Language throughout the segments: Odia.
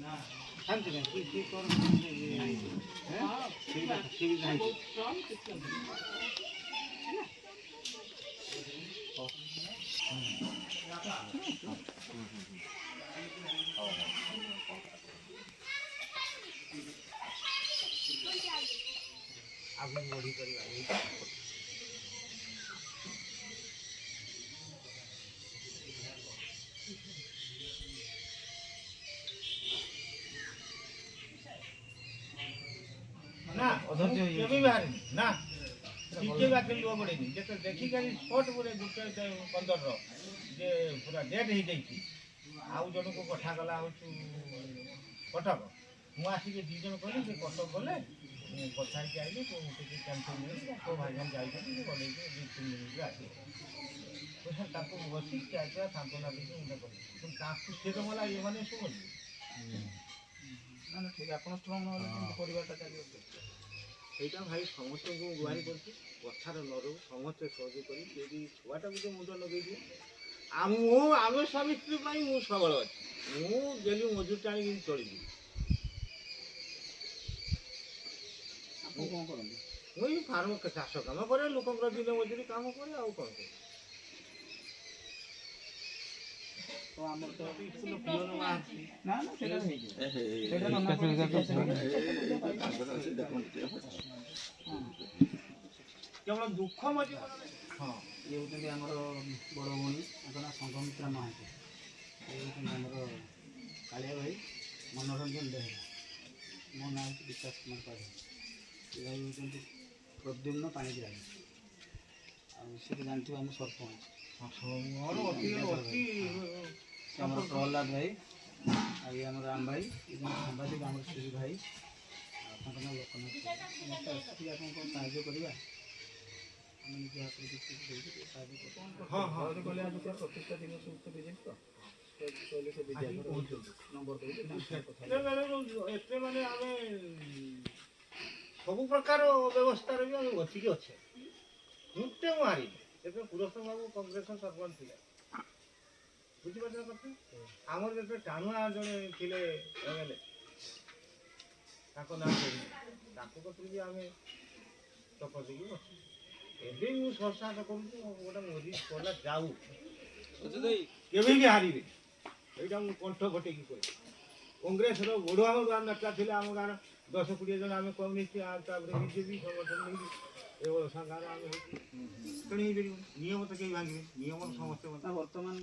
शांति नहीं की कर आगे बढ़ी कर ना केबी बाहर ना टिके बाकी लुआ पड़ेनी जेते देखी गाड़ी स्पॉट पूरे गुटे 15 रो जे पूरा डेट ही जाइछि आउ जन को कथा गला हो कटक मु आसी दी जन कहली जे कटक गले कथा के आइले तो टिके कैंसिल नहीं तो भाई जान जाई कि बोले कि 2-3 दिन रे आसी तो सर ताको बसी क्या क्या सांत्वना दी उन्हें कर तुम ताकू से तो मला ये माने सुन ना ठीक आपन स्ट्रांग न परिवारटा चली এইটা ভাই ସମସ୍ତଙ୍କୁ ଗୁହାରି କରୁଛି କଥାରେ ନ ରହୁ ସମସ୍ତେ ସହଯୋଗ କରି ଯଦି ଛୁଆଟାକୁ ଯେ ମୁଣ୍ଡ ଲଗେଇ ଦିଏ ଆମେ ସ୍ୱାମୀ ସ୍ତ୍ରୀ ପାଇଁ ମୁଁ ସବଳ ଅଛି ମୁଁ ଡେଲି ମଜୁରୀ ଟାଣିକି ଚଳିବି ଆପଣ କ'ଣ କରନ୍ତି ମୁଁ ଏଇ ଫାର୍ମ ଚାଷ କାମ କରେ ଲୋକଙ୍କର ଦିନ ମଜୁରୀ କାମ କରେ ଆଉ କ'ଣ କରେ ତ ଆମର ତ ପିଓର ବାହାରୁଛି ନା ନା ସେଇଟା ହେଇଯିବ ସେଇଟା କେବଳ ଦୁଃଖ ମଝି ହଁ ଇଏ ହେଉଛନ୍ତି ଆମର ବଡ଼ ଭଉଣୀ ତାଙ୍କ ନାଁ ସଂଘମିତ୍ରା ମହାନ୍ତି ଇଏ ହେଉଛନ୍ତି ଆମର କାଳିଆ ଭାଇ ମନୋରଞ୍ଜନ ବେହେରା ମୋ ନାଁ ହେଉଛି ବିକାଶ କୁମାର ପାଢ଼ୀ ଏ ଭାଇ ହେଉଛନ୍ତି ପ୍ରଦ୍ୟୁମ୍ନ ପାଣିଗ୍ରାହୀ ଆଉ ସେ ତ ଜାଣିଥିବେ ଆମ ସରପଞ୍ଚ ଆମର ପ୍ରହ୍ଲାଦ ଭାଇ ଆଉ ଇଏ ଆମର ରାମ ଭାଇ ସାମ୍ବାଦିକ ଆମର ସୁଜି ଭାଇ ଆଉ ତାଙ୍କ ନାଁ ଲୋକନାଥ ସମସ୍ତେ ଆସିକି ଆପଣଙ୍କୁ ସାହାଯ୍ୟ କରିବା ଆମେ ନିଜ ହାତରେ କିଛି ଦେଇକି ସାହାଯ୍ୟ କଲେ ଆଜି ପ୍ରତିଷ୍ଠା ଦିବସ ବିଜେପି ତ ନମ୍ବର ଏତେ ମାନେ ଆମେ ସବୁ ପ୍ରକାର ବ୍ୟବସ୍ଥାରେ ବି ଆମେ ବସିକି ଅଛେ ଗୋଟେ ମୁଁ ହାରିନି ସେତେ ପୁରସ୍ତମ ବାବୁ କଂଗ୍ରେସ ସରପଞ୍ଚ ଥିଲେ ବୁଝିପାରୁଛ କଥା ଆମର ଯେତେ ଟାଣୁଆ ଜଣେ ଥିଲେ ଏମଏଲଏ ତାଙ୍କ ନାଁ ତାଙ୍କ କତିରେ ବି ଆମେ ଟକ୍କର ଦେଇକି ବସୁ ଏବେ ମୁଁ ସଂସ୍ଥା କରୁଛି ଗୋଟେ ମୋଦି କଲା ଯାଉ କେବେ ବି ହାରିବେ ଏଇଟା ମୁଁ କଣ୍ଠ ଘଟେଇକି କହିବି କଂଗ୍ରେସର ବଢ଼ୁଆ ବଢ଼ୁଆ ନେତା ଥିଲେ ଆମ ଗାଁର 10-20 ଜଣ ଆମେ କମ୍ୟୁନିଷ୍ଟ ଆଉ ତାପରେ ବିଜେପି ସଂଗଠନ ନେଇକି ଏଭଳି ସଂଘାର ଆମେ ହେଉଛି ତେଣୁ ହେଇପାରିବ ନିୟମ ତ କେହି ଭାଙ୍ଗିବେ ନିୟମ ସମସ୍ତେ ବର୍ତ୍ତମାନ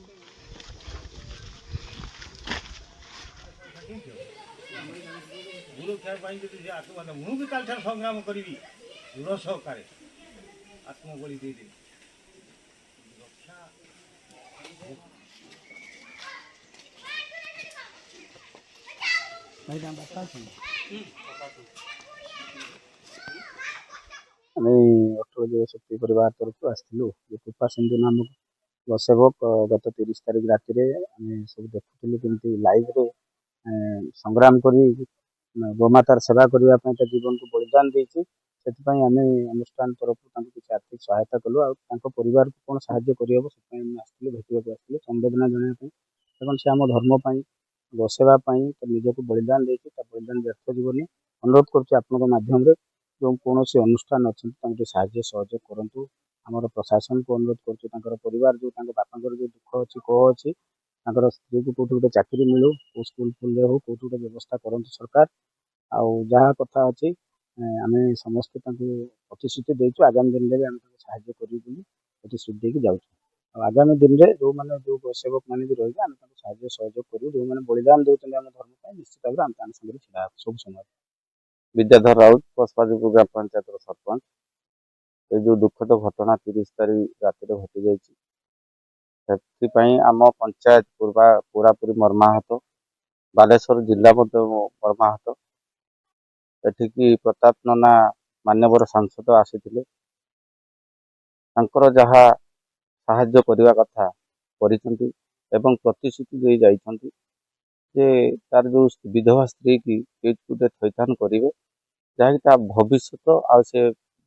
ସୁରକ୍ଷା ପାଇଁ ଯଦି ଯେ ଆତ୍ମହତ୍ୟା ମୁଁ ବି କାଲିଠାରୁ ସଂଗ୍ରାମ କରିବି ଦୃଢ଼ ସହକାରେ ଆତ୍ମବଳି ଦେଇଦେବି ରକ୍ଷା ଆମେ ଅଟଳ ଜୀବଶକ୍ତି ପରିବାର ତରଫରୁ ଆସିଥିଲୁ ଯେ କୃପା ସିନ୍ଧୁ ନାମକ ସେବକ ଗତ 30 ତାରିଖ ରାତିରେ ଆମେ ସବୁ ଦେଖୁଥିଲୁ କେମିତି ଲାଇଭରେ ସଂଗ୍ରାମ କରି ଗୋମାତାର ସେବା କରିବା ପାଇଁ ତା ଜୀବନକୁ ବଳିଦାନ ଦେଇଛି ସେଥିପାଇଁ ଆମେ ଅନୁଷ୍ଠାନ ତରଫରୁ ତାଙ୍କୁ କିଛି ଆର୍ଥିକ ସହାୟତା କଲୁ ଆଉ ତାଙ୍କ ପରିବାରକୁ କ'ଣ ସାହାଯ୍ୟ କରିହେବ ସେଥିପାଇଁ ଆମେ ଆସିଥିଲୁ ଭେଟିବାକୁ ଆସିଥିଲୁ ସମ୍ବେଦନା ଜଣାଇବା ପାଇଁ ଏବଂ ସେ ଆମ ଧର୍ମ ପାଇଁ ଗୋସେବା ପାଇଁ ନିଜକୁ ବଳିଦାନ ଦେଇଛି ତା ବଳିଦାନ ବ୍ୟର୍ଥ ଯିବନି ଅନୁରୋଧ କରୁଛି ଆପଣଙ୍କ ମାଧ୍ୟମରେ ଯେଉଁ କୌଣସି ଅନୁଷ୍ଠାନ ଅଛନ୍ତି ତାଙ୍କୁ ଟିକେ ସାହାଯ୍ୟ ସହଯୋଗ କରନ୍ତୁ ଆମର ପ୍ରଶାସନକୁ ଅନୁରୋଧ କରୁଛୁ ତାଙ୍କର ପରିବାର ଯେଉଁ ତାଙ୍କ ବାପାଙ୍କର ଯେଉଁ ଦୁଃଖ ଅଛି କୋହ ଅଛି ତାଙ୍କର ସ୍ତ୍ରୀକୁ କେଉଁଠି ଗୋଟେ ଚାକିରି ମିଳୁ କେଉଁ ସ୍କୁଲ ଫୁଲରେ ହଉ କେଉଁଠି ଗୋଟେ ବ୍ୟବସ୍ଥା କରନ୍ତୁ ସରକାର ଆଉ ଯାହା କଥା ଅଛି ଆମେ ସମସ୍ତେ ତାଙ୍କୁ ପ୍ରତିଶ୍ରୁତି ଦେଇଛୁ ଆଗାମୀ ଦିନରେ ବି ଆମେ ତାଙ୍କୁ ସାହାଯ୍ୟ କରିବୁ ବୋଲି ପ୍ରତିଶ୍ରୁତି ଦେଇକି ଯାଉଛୁ ଆଉ ଆଗାମୀ ଦିନରେ ଯେଉଁମାନେ ଯେଉଁ ସେବକମାନେ ବି ରହିବେ ଆମେ ତାଙ୍କୁ ସାହାଯ୍ୟ ସହଯୋଗ କରିବୁ ଯେଉଁମାନେ ବଳିଦାନ ଦେଉଛନ୍ତି ଆମ ଧର୍ମ ପାଇଁ ନିଶ୍ଚିତ ଭାବରେ ଆମେ ତାଙ୍କ ସାଙ୍ଗରେ ଛିଡ଼ା ହେବୁ ସବୁ ସମୟରେ ବିଦ୍ୟାଧର ରାଉତ ପଶପାଜପୁର ଗ୍ରାମ ପଞ୍ଚାୟତର ସରପଞ୍ଚ ଏ ଯେଉଁ ଦୁଃଖଦ ଘଟଣା 30 ତାରିଖ ରାତିରେ ଘଟିଯାଇଛି ସେଥିପାଇଁ ଆମ ପଞ୍ଚାୟତ ପୁରାପୁରି ମର୍ମାହତ ବାଲେଶ୍ୱର ଜିଲ୍ଲା ମଧ୍ୟ ମର୍ମାହତ ଏଠିକି ପ୍ରତାପ ନନା ମାନ୍ୟବର ସାଂସଦ ଆସିଥିଲେ ତାଙ୍କର ଯାହା ସାହାଯ୍ୟ କରିବା କଥା କରିଛନ୍ତି ଏବଂ ପ୍ରତିଶ୍ରୁତି ଦେଇ ଯାଇଛନ୍ତି ଯେ ତାର ଯେଉଁ ବିଧବା ସ୍ତ୍ରୀ କି ଗୋଟେ ଥଇଥାନ କରିବେ ଯାହାକି ତା ଭବିଷ୍ୟତ ଆଉ ସେ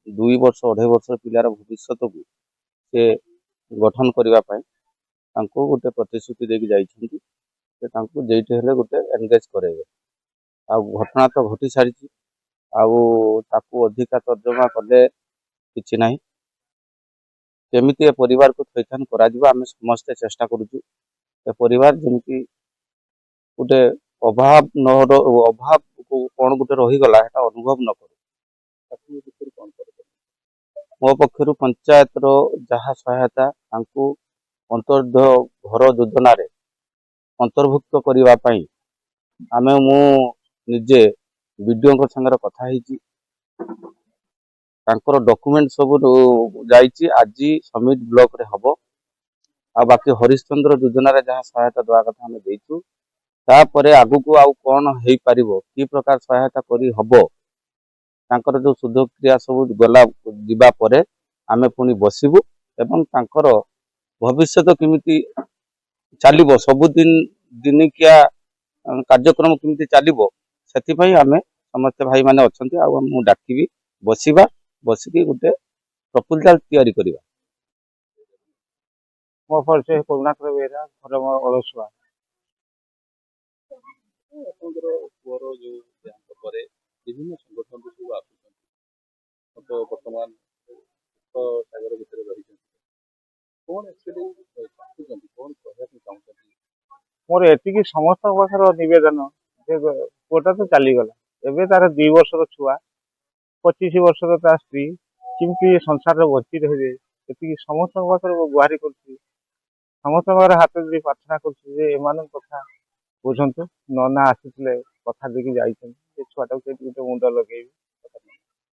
2 ବର୍ଷ 2.5 ବର୍ଷର ପିଲାର ଭବିଷ୍ୟତକୁ ସେ ଗଠନ କରିବା ପାଇଁ ତାଙ୍କୁ ଗୋଟେ ପ୍ରତିଶ୍ରୁତି ଦେଇକି ଯାଇଛନ୍ତି ଯେ ତାଙ୍କୁ ଯେଇଠି ହେଲେ ଗୋଟେ ଏନଗେଜ କରେଇବେ ଆଉ ଘଟଣା ତ ଘଟି ସାରିଛି, ଆଉ ତାକୁ ଅଧିକା ତର୍ଜମା କଲେ କିଛି ନାହିଁ। କେମିତି ଏ ପରିବାରକୁ ଥଇଥାନ କରାଯିବ ଆମେ ସମସ୍ତେ ଚେଷ୍ଟା କରୁଛୁ। ଏ ପରିବାର ଯେମିତି ଗୋଟେ ଅଭାବ ଅଭାବ କଣ ଗୋଟେ ରହିଗଲା ସେଟା ଅନୁଭବ ନ କରୁ। ତାକୁ ଭିତରେ କଣ କରିବ? ମୋ ପକ୍ଷରୁ ପଞ୍ଚାୟତର ଯାହା ସହାୟତା ତାଙ୍କୁ ଅନ୍ତର୍ଦ୍ଧ ଘର ଯୋଜନାରେ ଅନ୍ତର୍ଭୁକ୍ତ କରିବା ପାଇଁ ମୁଁ ନିଜେ ବିଡିଓଙ୍କ ସାଙ୍ଗରେ କଥା ହେଇଛି। ତାଙ୍କର ଡକୁମେଣ୍ଟ ସବୁ ଯାଇଛି, ଆଜି ସମିଟ ବ୍ଲକରେ ହବ। ଆଉ ବାକି ହରିଶ୍ଚନ୍ଦ୍ର ଯୋଜନାରେ ଯାହା ସହାୟତା ଦେବା କଥା ଆମେ ଦେଇଛୁ। ତାପରେ ଆଗକୁ ଆଉ କଣ ହେଇପାରିବ, କି ପ୍ରକାର ସହାୟତା କରି ହବ, ତାଙ୍କର ଯୋଉ ସୁଧକ୍ରିୟା ସବୁ ଯିବା ପରେ ଆମେ ପୁଣି ବସିବୁ ଏବଂ ତାଙ୍କର ଭବିଷ୍ୟତ କେମିତି ଚାଲିବ, ସବୁଦିନ ଦିନିକିଆ କାର୍ଯ୍ୟକ୍ରମ କେମିତି ଚାଲିବ, ସେଥିପାଇଁ ଆମେ ସମସ୍ତେ ଭାଇମାନେ ଅଛନ୍ତି। ଆଉ ମୁଁ ଡାକିବି ବସିକି ଗୋଟେ ପ୍ରପୋଜାଲ ତିଆରି କରିବା। ମୋ ପରିଚୟ କରୁଣାକର ବେହେରା, ଘର ମୋର ଅଳସୁଆ। ଆପଣଙ୍କର ପୁଅର ଯୋଉ ଦେହାନ୍ତ ପରେ ବିଭିନ୍ନ ସଂଗଠନ ସବୁ ଆସୁଛନ୍ତି, ବର୍ତ୍ତମାନ ସାଗର ଭିତରେ ରହିଛନ୍ତି, କଣ ଆକ୍ଚୁଆଲି ଚାହୁଁଛନ୍ତି, କଣ କହିବା ପାଇଁ ଚାହୁଁଛନ୍ତି? ମୋର ଏତିକି ସମସ୍ତଙ୍କ ପାଖରେ ନିବେଦନ ଯେ ପୁଅଟା ତ ଚାଲିଗଲା, ଏବେ ତାର 2 ବର୍ଷର ଛୁଆ, 25 ବର୍ଷର ତା ସ୍ତ୍ରୀ କେମିତି ସଂସାରରେ ବଞ୍ଚି ରହିବେ, ଏତିକି ସମସ୍ତଙ୍କ ପାଖରେ ଗୁହାରି କରୁଛି। ସମସ୍ତଙ୍କର ହାତ ଧରି ପ୍ରାର୍ଥନା କରୁଛି ଯେ ଏମାନଙ୍କ କଥା ବୁଝନ୍ତୁ। ନନା ଆସିଥିଲେ, କଥା ଦେଇକି ଯାଇଛନ୍ତି, ସେ ଛୁଆଟାକୁ କେମିତି ଗୋଟେ ମୁଣ୍ଡ ଲଗେଇବି,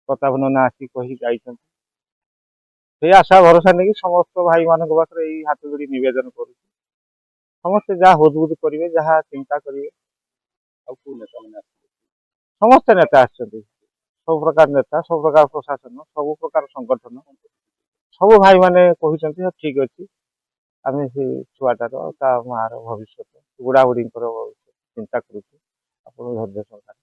ପ୍ରତାପ ନନା ଆସିକି କହିକି ଯାଇଛନ୍ତି। ସେଇ ଆଶା ଭରସା ନେଇକି ସମସ୍ତ ଭାଇମାନଙ୍କ ପାଖରେ ଏଇ ହାତ ଯୋଡ଼ି ନିବେଦନ କରୁଛି, ସମସ୍ତେ ଯାହା ହୃଦବୁଦ କରିବେ, ଯାହା ଚିନ୍ତା କରିବେ। ଆଉ କୋଉ ନେତାମାନେ ଆସିବେ? ସମସ୍ତେ ନେତା ଆସିଛନ୍ତି, ସବୁ ପ୍ରକାର ନେତା, ସବୁ ପ୍ରକାର ପ୍ରଶାସନ, ସବୁ ପ୍ରକାର ସଂଗଠନ, ସବୁ ଭାଇମାନେ କହିଛନ୍ତି ଠିକ ଅଛି, ଆମେ ସେ ଛୁଆଟାର ତା ମାଆର ଭବିଷ୍ୟତ, ବୁଢ଼ାବୁଢ଼ୀଙ୍କର ଭବିଷ୍ୟତ ଚିନ୍ତା କରୁଛୁ। ଆପଣ ଧୈର୍ଯ୍ୟ ସହକାରେ